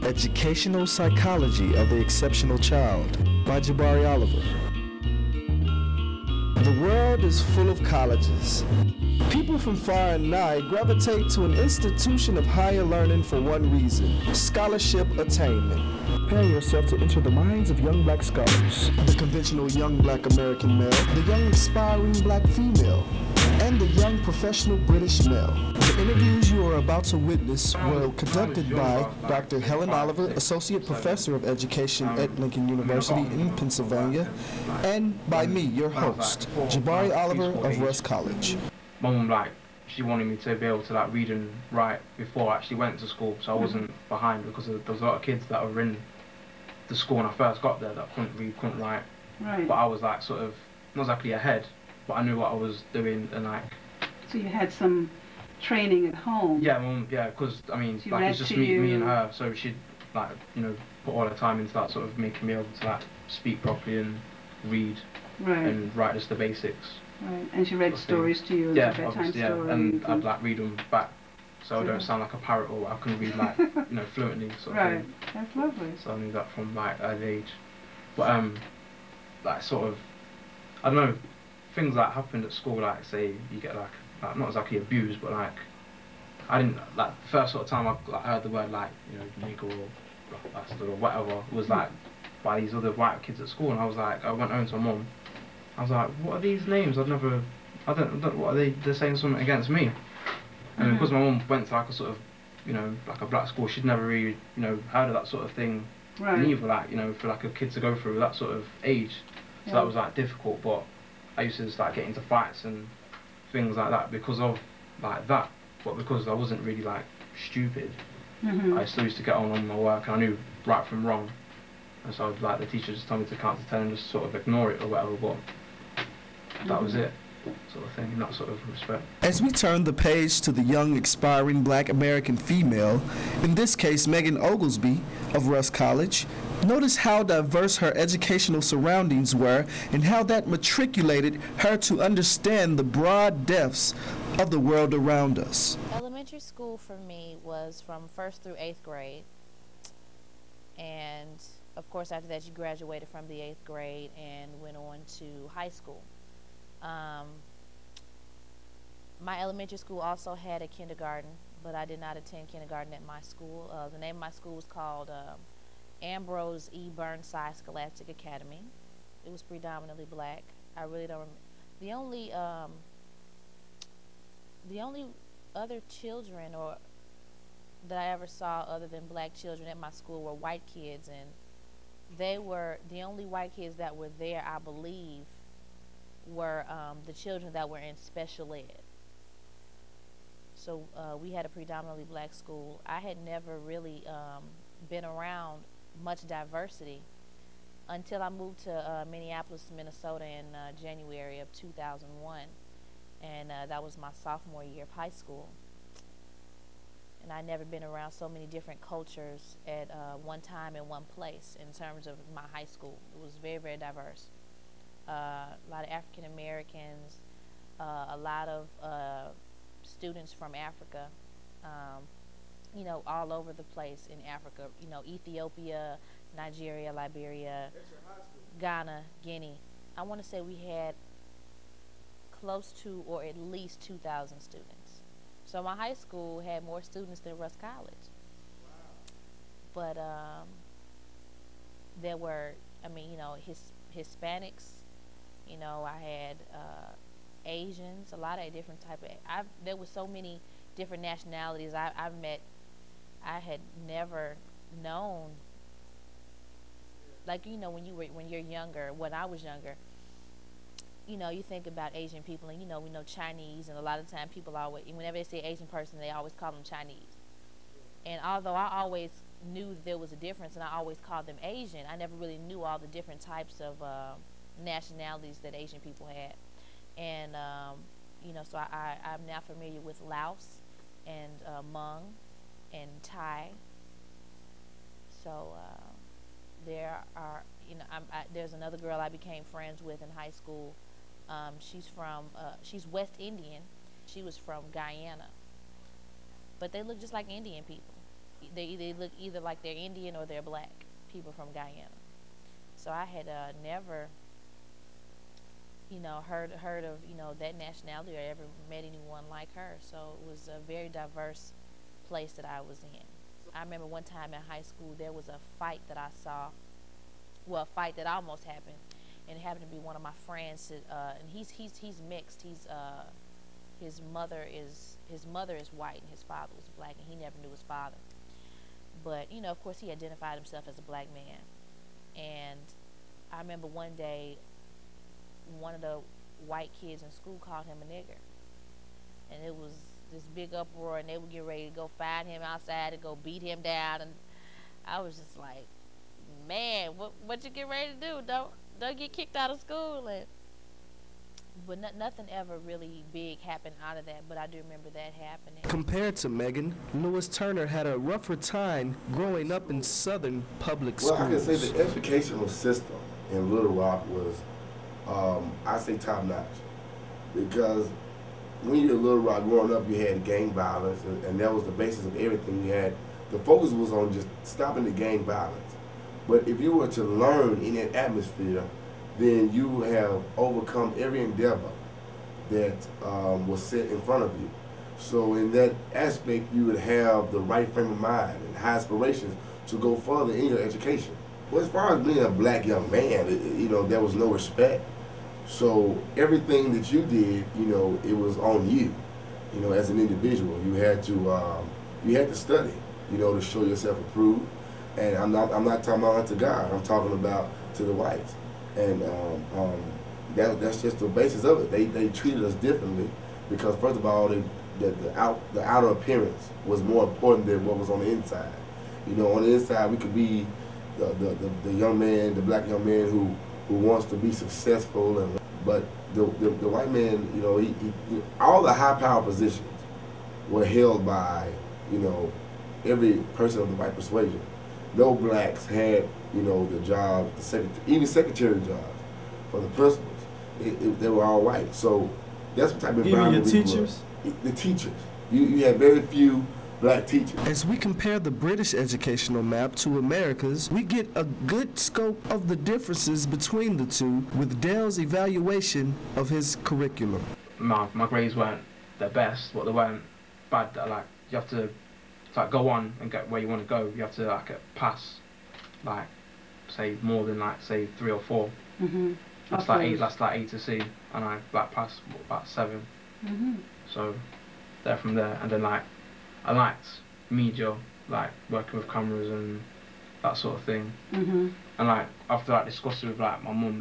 Educational Psychology of the Exceptional Child by Jabari Oliver. The world is full of colleges. People from far and nigh gravitate to an institution of higher learning for one reason: scholarship attainment. Prepare yourself to enter the minds of young black scholars. The conventional young black American male, the young aspiring black female, and the young professional British male. The interviews you are about to witness were conducted by Dr. Helen Oliver, Associate Professor of Education at Lincoln University in Pennsylvania, and by me, your host, Jabari Oliver of Russ College. My mum, she wanted me to be able to read and write before I actually went to school, so I wasn't behind, because there was a lot of kids that were in the school when I first got there that couldn't read, couldn't write. Right. But I was sort of not exactly ahead, but I knew what I was doing, and So you had some training at home. Yeah, mum. Yeah, because it's just me and her. So she'd put all her time into sort of making me able to speak properly and read and write just the basics. Right. And she read stories to you, yeah, bedtime stories. Yeah, and I'd read them back, so I don't sound like a parrot, or I can read fluently sort of thing. Right. That's lovely. So I knew that from early age. But sort of, I don't know, things that happened at school, say you get not exactly abused, but I didn't, the first sort of time I heard the word nigger or bastard or whatever was by these other white kids at school, and I was I went home to my mum. I was like, what are these names? I don't, what are they? They're saying something against me. And because my mum went to a sort of, a black school, she'd never really, heard of that sort of thing. Right. Neither, for a kid to go through that sort of age. So that was difficult, but I used to start getting into fights and things like that because of that. But because I wasn't really stupid, I still used to get on my work, and I knew right from wrong. And so the teacher just told me to count to 10 and just sort of ignore it or whatever, but that was it, sort of thing, in that sort of respect. As we turn the page to the young, aspiring black American female, in this case Meghan Oglesby of Russ College, notice how diverse her educational surroundings were and how that matriculated her to understand the broad depths of the world around us. Elementary school for me was from 1st through 8th grade, and of course after that you graduated from the 8th grade and went on to high school. My elementary school also had a kindergarten, but I did not attend kindergarten at my school. The name of my school was called Ambrose E. Burnside Scholastic Academy. It was predominantly black. I really don't remember. The only other children that I ever saw other than black children at my school were white kids, and they were the only white kids that were there, I believe, were the children that were in special ed. So we had a predominantly black school. I had never really been around much diversity until I moved to Minneapolis, Minnesota in January of 2001, and that was my sophomore year of high school. And I'd never been around so many different cultures at one time in one place in terms of my high school. It was very, very diverse. A lot of African Americans, a lot of students from Africa, all over the place in Africa, Ethiopia, Nigeria, Liberia, Ghana, Guinea. I want to say we had close to or at least 2,000 students. So my high school had more students than Russ College. Wow. But there were, Hispanics, I had Asians, a lot of different type of, there were so many different nationalities I've met. I had never known, when you're younger, when I was younger, you think about Asian people, and we know Chinese, and a lot of times people always, whenever they say Asian person, they always call them Chinese. And although I always knew there was a difference, and I always called them Asian, I never really knew all the different types of nationalities that Asian people had. And so I'm now familiar with Laos and Hmong and Thai. So there are, there's another girl I became friends with in high school. She's West Indian. She was from Guyana. But they look just like Indian people. they look either like they're Indian or they're black, people from Guyana. So I had never, heard of, that nationality or ever met anyone like her. So it was a very diverse place that I was in. I remember one time in high school there was a fight that I saw, well, a fight that almost happened, and it happened to be one of my friends. And he's mixed. His mother is white and his father was black, and he never knew his father. But of course, he identified himself as a black man. And I remember one day, one of the white kids in school called him a nigger, and it was this big uproar, and they would get ready to go find him outside and go beat him down. And I was just like, man, what you get ready to do? Don't get kicked out of school. But nothing ever really big happened out of that, but I do remember that happening. Compared to Meghan, Lewis Turner had a rougher time growing up in southern public schools. Well, I can say the educational system in Little Rock was, I say, top notch. Because when you were in Little Rock growing up, you had gang violence, and that was the basis of everything you had. The focus was on just stopping the gang violence. But if you were to learn in that atmosphere, then you have overcome every endeavor that was set in front of you. So in that aspect, you would have the right frame of mind and high aspirations to go further in your education. Well, as far as being a black young man, there was no respect. So everything that you did, it was on you. As an individual, you had to study, to show yourself approved. And I'm not talking about unto God. I'm talking about to the whites. And that's just the basis of it. They treated us differently because, first of all, the outer appearance was more important than what was on the inside. On the inside, we could be the young man, the black young man who wants to be successful, but the white man, he all the high power positions were held by every person of the white persuasion. No blacks had the job, even secretary jobs for the principals. They were all white. So that's what type of environment we teachers? The teachers. You had very few black teachers. As we compare the British educational map to America's, we get a good scope of the differences between the two with Dale's evaluation of his curriculum. My grades weren't the best, but they weren't bad. You have to go on and get where you want to go. You have to pass, say more than 3 or 4. Mm-hmm. That's like A to C, and I passed about 7. Mm-hmm. So they're from there, and then I liked media, working with cameras and that sort of thing. Mm-hmm. And after discussing with my mum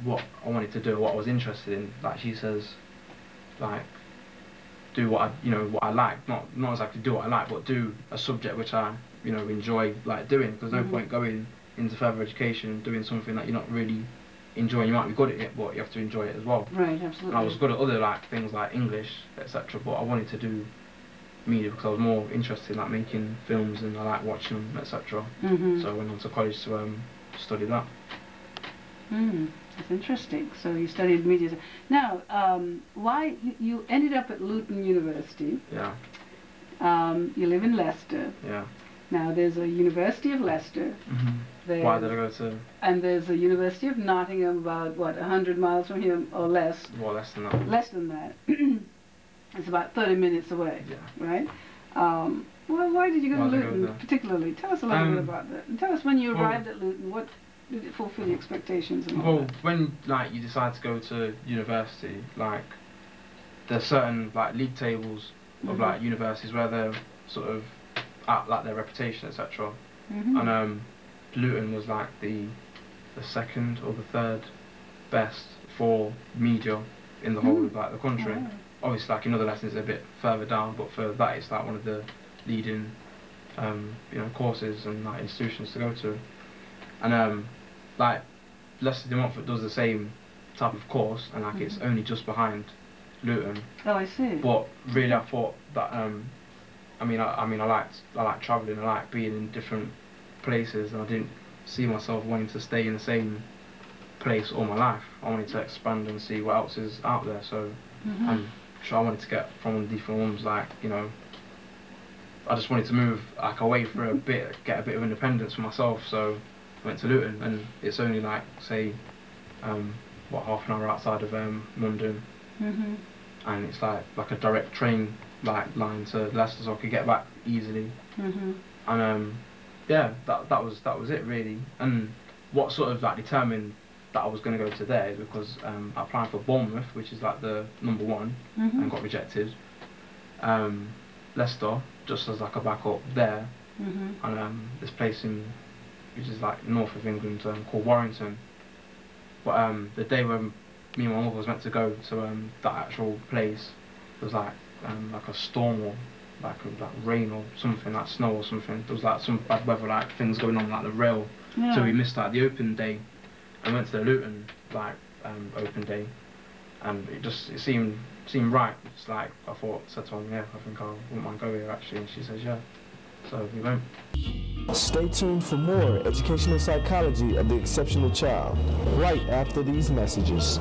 what I wanted to do, what I was interested in, she says do what I like, not exactly do what I like, but do a subject which I enjoy doing. There's no point going into further education doing something that you're not really enjoying. You might be good at it, but you have to enjoy it as well. Right, absolutely. And I was good at other things like English, etc. But I wanted to do media because I was more interested in making films and I like watching them, etc. Mm-hmm. So I went on to college to study that. That's interesting. So you studied media. Now, why you ended up at Luton University? Yeah. You live in Leicester. Yeah. Now there's a University of Leicester. Mm-hmm. Why did I go to? And there's a University of Nottingham about 100 miles from here or less. Well, less than that. Less than that. It's about 30 minutes away. Yeah. Right. Well, why did you go to Luton particularly? Tell us a little bit about that. And tell us when you arrived at Luton. What did it fulfill your expectations and all that? When you decide to go to university, there's certain league tables of universities where they're sort of at their reputation, etc. And Luton was the second or the third best for media in the whole of the country. Oh. Obviously, in other lessons it's a bit further down, but for that it's one of the leading courses and institutions to go to. And Leicester de Montfort does the same type of course, and it's only just behind Luton. Oh, I see. But really, I thought that I like travelling. I like being in different places, and I didn't see myself wanting to stay in the same place all my life. I wanted to expand and see what else is out there. So I wanted to get from different rooms, I just wanted to move like away for a bit, get a bit of independence for myself. So I went to Luton, and it's only like say, what, half an hour outside of London, and it's like a direct train line to Leicester, so I could get back easily. And yeah, that was it really. And what sort of like determined that I was going to go to there is because I applied for Bournemouth, which is like the #1, and got rejected. Leicester, just as like a backup there, and this place which is like north of England, called Warrington. But the day when me and my mother was meant to go to that actual place, there was like a storm or like rain or something, like snow or something. There was like some bad weather, like things going on like the rail. So we missed like the open day, and went to the Luton like open day, and it seemed right. It's like I said to her, yeah, I think I wouldn't mind going here actually, and she says yeah. So we went. Stay tuned for more educational psychology of the exceptional child right after these messages.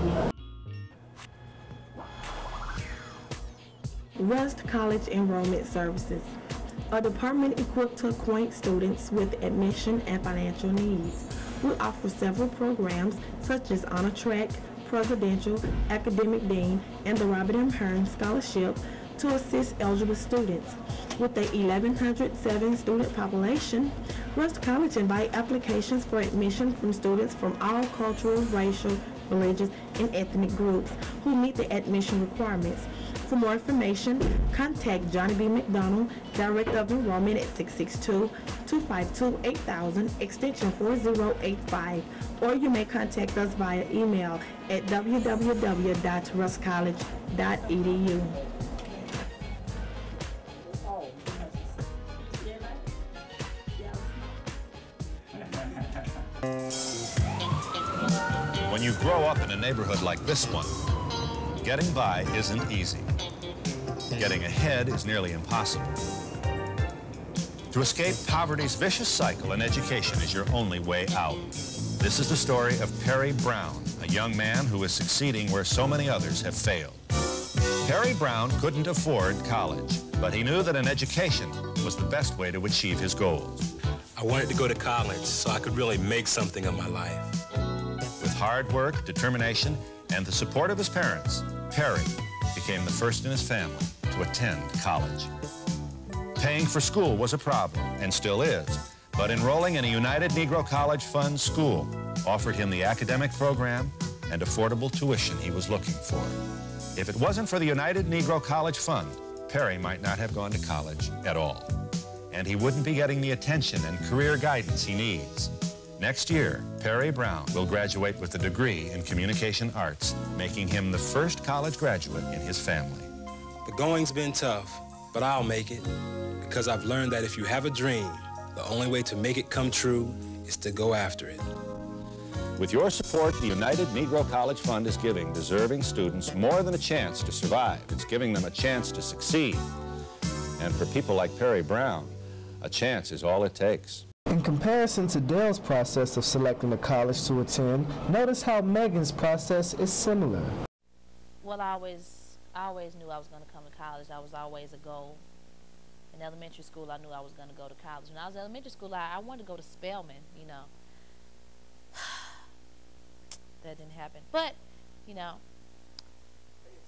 Rust College Enrollment Services, a department equipped to acquaint students with admission and financial needs. We offer several programs such as Honor Track, Presidential, Academic Dean, and the Robert M. Hearn Scholarship to assist eligible students. With a 1,107 student population, Rust College invite applications for admission from students from all cultural, racial, religious, and ethnic groups who meet the admission requirements. For more information, contact Johnny B. McDonald, Director of Enrollment at 662-252-8000, extension 4085, or you may contact us via email at www.rustcollege.edu. When you grow up in a neighborhood like this one, getting by isn't easy. Getting ahead is nearly impossible. To escape poverty's vicious cycle, an education is your only way out. This is the story of Perry Brown, a young man who is succeeding where so many others have failed. Perry Brown couldn't afford college, but he knew that an education was the best way to achieve his goals. I wanted to go to college so I could really make something of my life. With hard work, determination, and the support of his parents, Perry became the first in his family to attend college. Paying for school was a problem, and still is, but enrolling in a United Negro College Fund school offered him the academic program and affordable tuition he was looking for. If it wasn't for the United Negro College Fund, Perry might not have gone to college at all. And he wouldn't be getting the attention and career guidance he needs. Next year, Perry Brown will graduate with a degree in communication arts, making him the first college graduate in his family. The going's been tough, but I'll make it, because I've learned that if you have a dream, the only way to make it come true is to go after it. With your support, the United Negro College Fund is giving deserving students more than a chance to survive. It's giving them a chance to succeed. And for people like Perry Brown, a chance is all it takes. In comparison to Dale's process of selecting a college to attend, notice how Megan's process is similar. Well, I always knew I was going to come to college. That was always a goal. In elementary school, I knew I was going to go to college. When I was in elementary school, I wanted to go to Spelman, you know. That didn't happen. But, you know,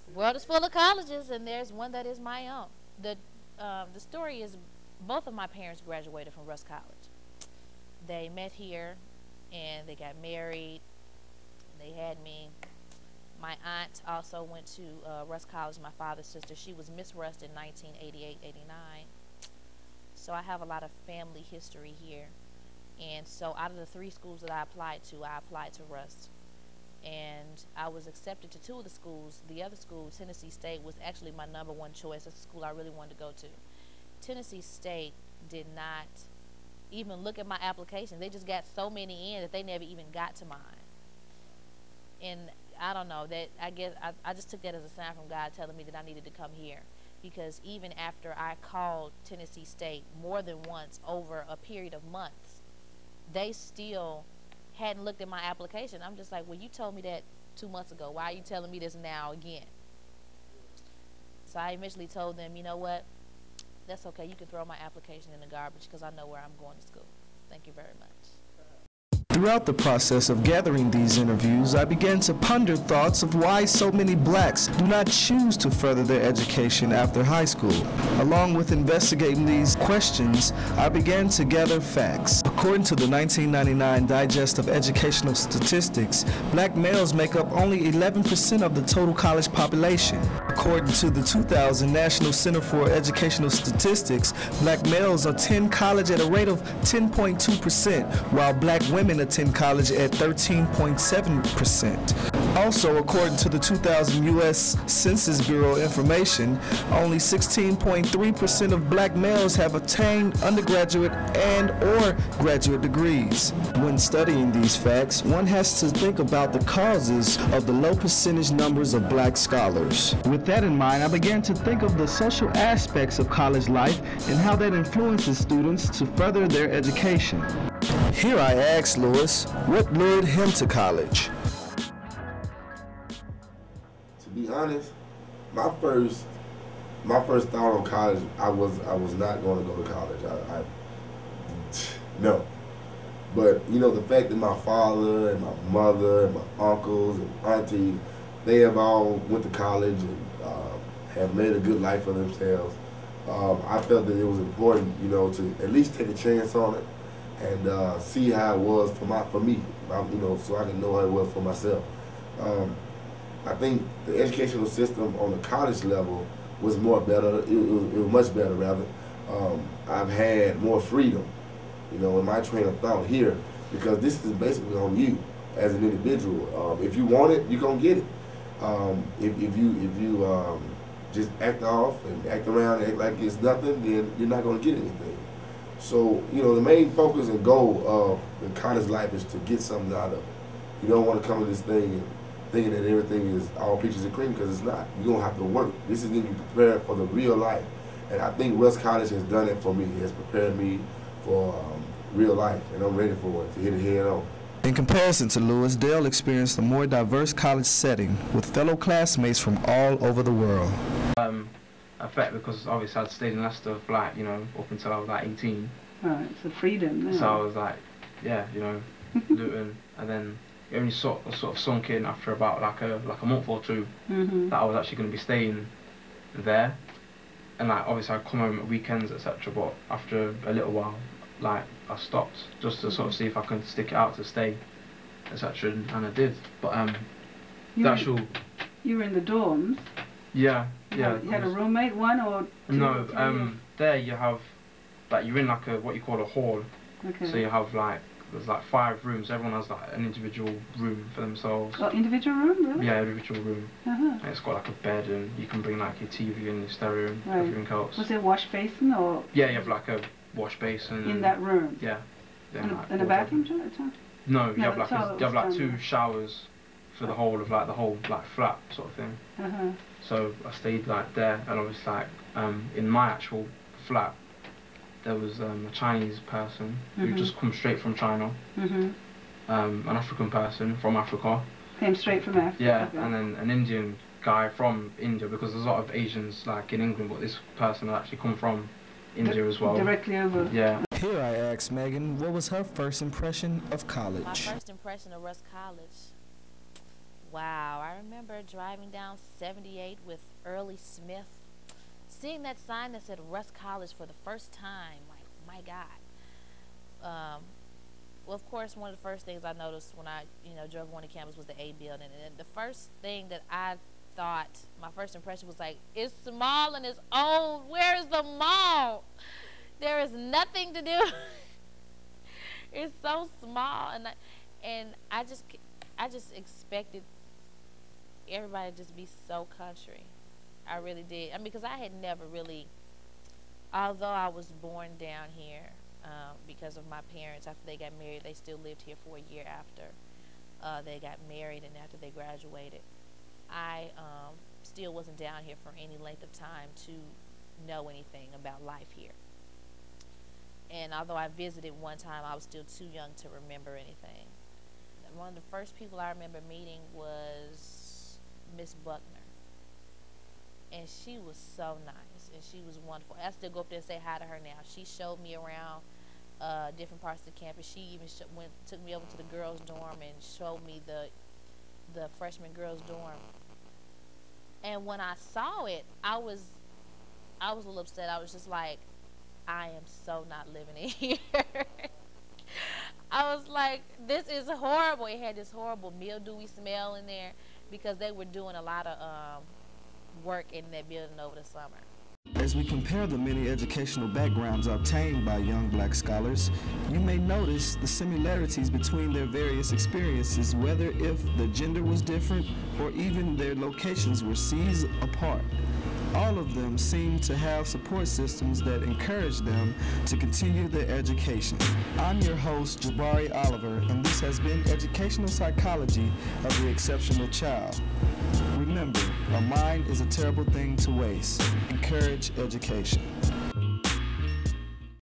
the world is full of colleges, and there's one that is my own. The story is both of my parents graduated from Rust College. They met here, and they got married. They had me. My aunt also went to Rust College, my father's sister. She was Miss Rust in 1988-89. So I have a lot of family history here. And so out of the 3 schools that I applied to Rust. And I was accepted to 2 of the schools. The other school, Tennessee State, was actually my #1 choice. That's the school I really wanted to go to. Tennessee State did not even look at my application. They just got so many in that they never even got to mine. And I don't know, that I guess I just took that as a sign from God telling me that I needed to come here. Because even after I called Tennessee State more than once over a period of months, they still hadn't looked at my application. I'm just like, well, you told me that 2 months ago. Why are you telling me this now again? So I eventually told them, you know what? that's okay. You can throw my application in the garbage because I know where I'm going to school. Thank you very much. Throughout the process of gathering these interviews, I began to ponder thoughts of why so many blacks do not choose to further their education after high school. Along with investigating these questions, I began to gather facts. According to the 1999 Digest of Educational Statistics, black males make up only 11% of the total college population. According to the 2000 National Center for Educational Statistics, black males attend college at a rate of 10.2%, while black women attend college at 13.7%. Also, according to the 2000 U.S. Census Bureau information, only 16.3% of black males have attained undergraduate and or graduate degrees. When studying these facts, one has to think about the causes of the low percentage numbers of black scholars. With that in mind, I began to think of the social aspects of college life and how that influences students to further their education. Here I asked Lewis what lured him to college. To be honest, my first thought on college, I was not going to go to college. No. But you know, the fact that my father and my mother and my uncles and aunties, they have all went to college and have made a good life for themselves. I felt that it was important, you know, to at least take a chance on it and see how it was for me, you know, so I can know how it was for myself. I think the educational system on the college level was better. It was much better, rather. I've had more freedom, you know, in my train of thought here, because this is basically on you as an individual. If you want it, you're gonna get it. If you just act off and act around and act like it's nothing, then you're not gonna get anything. So, you know, the main focus and goal of the college life is to get something out of it. You don't want to come to this thing and thinking that everything is all peaches and cream, because it's not. You're going to have to work. This is getting you prepared for the real life. And I think West College has done it for me. It has prepared me for real life, and I'm ready for it, to hit it head on. In comparison to Lewis, Dale experienced a more diverse college setting with fellow classmates from all over the world. Effect because obviously I'd stayed in Leicester for like, you know, up until I was like 18. Right, it's a freedom. Yeah. So I was like, yeah, you know, Luton, and then it only sort of sunk in after about like a month or two that I was actually going to be staying there, and like obviously I'd come home at weekends, etc. But after a little while, like I stopped just to sort of see if I could stick it out to stay, etc. And I did. But you were in the dorms. Yeah. You had a roommate, one or two? No, there you have, like, you're in like what you call a hall. Okay. So you have like, there's like 5 rooms. Everyone has like an individual room for themselves. Oh, individual room, really? Yeah, individual room. And it's got like a bed, and you can bring like your TV and your stereo and everything else. Was there a wash basin or? Yeah, you have like a wash basin. In that room? Yeah. And a bathroom too? No, you have like 2 showers for the whole of like flat sort of thing. So I stayed like there, and obviously like in my actual flat there was a Chinese person who just come straight from China, an African person from Africa. Came straight from Africa. Yeah, okay. And then an Indian guy from India, because there's a lot of Asians like in England, but this person had actually come from India as well. Directly over. Yeah. Here I asked Meghan what was her first impression of college. My first impression of Russ College. Wow, I remember driving down 78 with Early Smith, seeing that sign that said Russ College for the first time. Like, my God. Well, of course, one of the first things I noticed when I, drove on the campus was the A building. And the first thing that I thought, my first impression was like, it's small and it's old. Where is the mall? There is nothing to do. It's so small, and I just expected everybody to just be so country. I really did. I mean, because I had never really, although I was born down here, because of my parents, after they got married, they still lived here for a year after they got married and after they graduated. I still wasn't down here for any length of time to know anything about life here. And although I visited one time, I was still too young to remember anything. One of the first people I remember meeting was Miss Buckner, and she was so nice. and she was wonderful. I still go up there and say hi to her now. She showed me around different parts of the campus. She even took me over to the girls' dorm and showed me the freshman girls' dorm. And when I saw it, I was a little upset. I was just like, I am so not living in here. I was like, this is horrible. It had this horrible mildewy smell in there because they were doing a lot of work in that building over the summer. As we compare the many educational backgrounds obtained by young black scholars, you may notice the similarities between their various experiences, whether if the gender was different or even their locations were seas apart. All of them seem to have support systems that encourage them to continue their education. I'm your host, Jabari Oliver, and this has been Educational Psychology of the Exceptional Child. Remember, a mind is a terrible thing to waste. Encourage education.